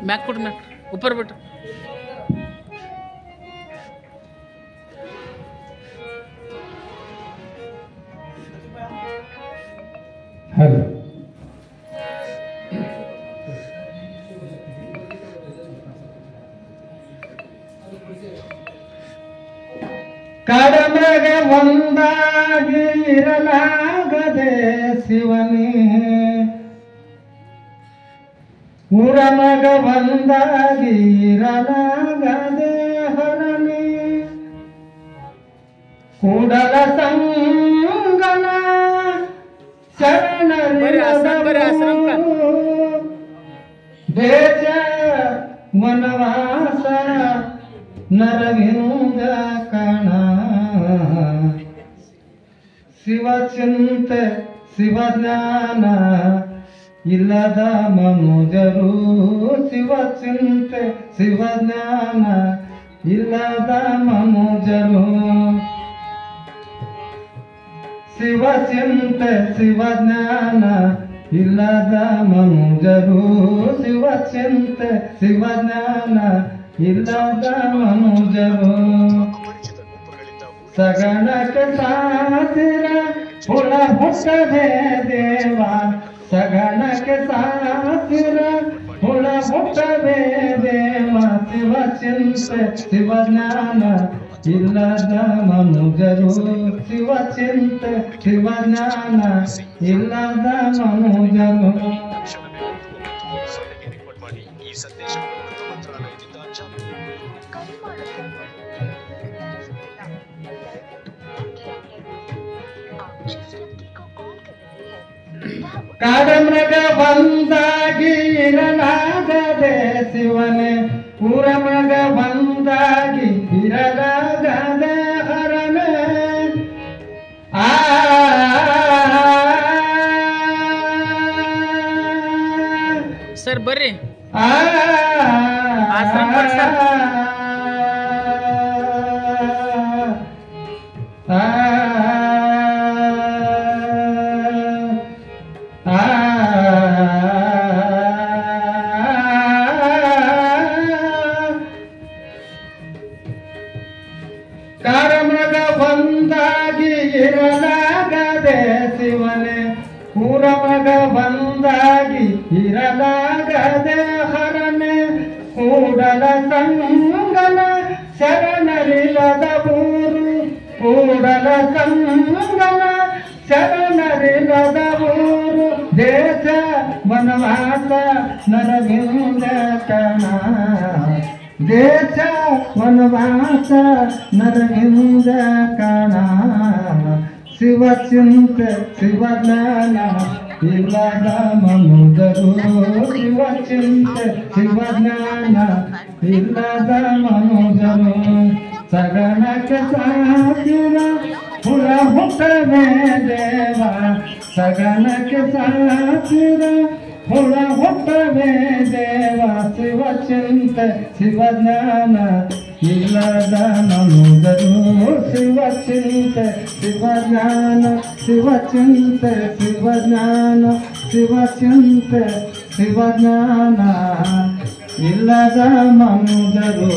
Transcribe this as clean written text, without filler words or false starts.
Mac put Mac ऊपर बैठो। Hello ಕಡಮಗ ಒಂದಾಗಿರಲಾಗದೆ ಶಿವನೇ ಉರಮಗ ಒಂದಾಗಿರಲಾಗದೆ ಹರನೇ ಕೂಡಲ ಸಂಗನ ಶರಣರಿಲ್ಲದವು ದೇಶ ವನವಾಸ ನರವಿಂದ ಕಣ ಶಿವಚಿಂತೆ ಶಿವಜ್ಞಾನ ಇಲ್ಲದ ಮನುಜರು ಶಿವಚಿಂತೆ ಶಿವಜ್ಞಾನ ಇಲ್ಲದ ಮನುಜರು ಶಿವಚಿಂತೆ ಶಿವಜ್ಞಾನ ಇಲ್ಲದ ಮನುಜರು ಶಿವಚಿಂತೆ ಶಿವಜ್ಞಾನ ಇಲ್ಲದ ಮನುಜರು ಸಗಣಕ್ಕೆ ಸಾಸಿರ ಹುಳ ಹುಟ್ಟದೆ ದೇವ ಸಗಣಕ್ಕೆ ಸಾಸಿರ ಹುಳ ಹುಟ್ಟದೆ ದೇವ ಶಿವಚಿಂತೆ ಶಿವಜ್ಞಾನ ಇಲ್ಲದ ಮನುಜರು ಶಿವಚಿಂತೆ ಶಿವಜ್ಞಾನ ಇಲ್ಲದ ಮನುಜರು ಕಾಡಮೃಗ ಬಂದಾಗಿ ಇರಲಾಗದೆ ಶಿವನೇ ಪುರಮೃಗ ಬಂದಾಗಿ ಇರಲಾಗದೆ ಹರನೇ सर ಬರ್ರಿ ಆಶ್ರಮ ಬರ್ರಿ ಸರ್ ಕಾರಮೃಗ ಬಂದಾಗಿ ಇರಲಾಗದೆ ಶಿವನೇ ಪುರಮೃಗ ಬಂದಾಗಿ ಇರಲಾಗದೆ ಹರನೆ ಕೂಡಲ ಸಂಗನ ಶರಣರಿಲ್ಲದ ಊರು ಕೂಡಲ ಸಂಗನ ಶರಣರಿಲ್ಲದ ಊರು ದೇಶ ವನವಾಸ ನರವಿಂದ ಕಣ ದೇಶ ವನವಾಸ ನರವಿಂದ ಕಣ ಶಿವಚಿಂತೆ ಶಿವಜ್ಞಾನ ಇಲ್ಲದ ಮನುಜರು ಶಿವಚಿಂತೆ ಶಿವಜ್ಞಾನ ಇಲ್ಲದ ಮನುಜರು ಸಗಣಕ್ಕೆ ಸಾಸಿರ ಹುಳ ಹುಟ್ಟದೆ ದೇವ ಸಗಣಕ್ಕೆ ಸಾಸಿರ ಹುಳ ಹುಟ್ಟದೆ ದೇವ ಶಿವಚಿಂತೆ ಶಿವಜ್ಞಾನ ಇಲ್ಲದ ಮನುಜರು ಶಿವಚಿಂತೆ ಶಿವಜ್ಞಾನ ಶಿವಚಿಂತೆ ಶಿವಜ್ಞಾನ ಶಿವಚಿಂತೆ ಶಿವಜ್ಞಾನ ಇಲ್ಲದ ಮನುಜರು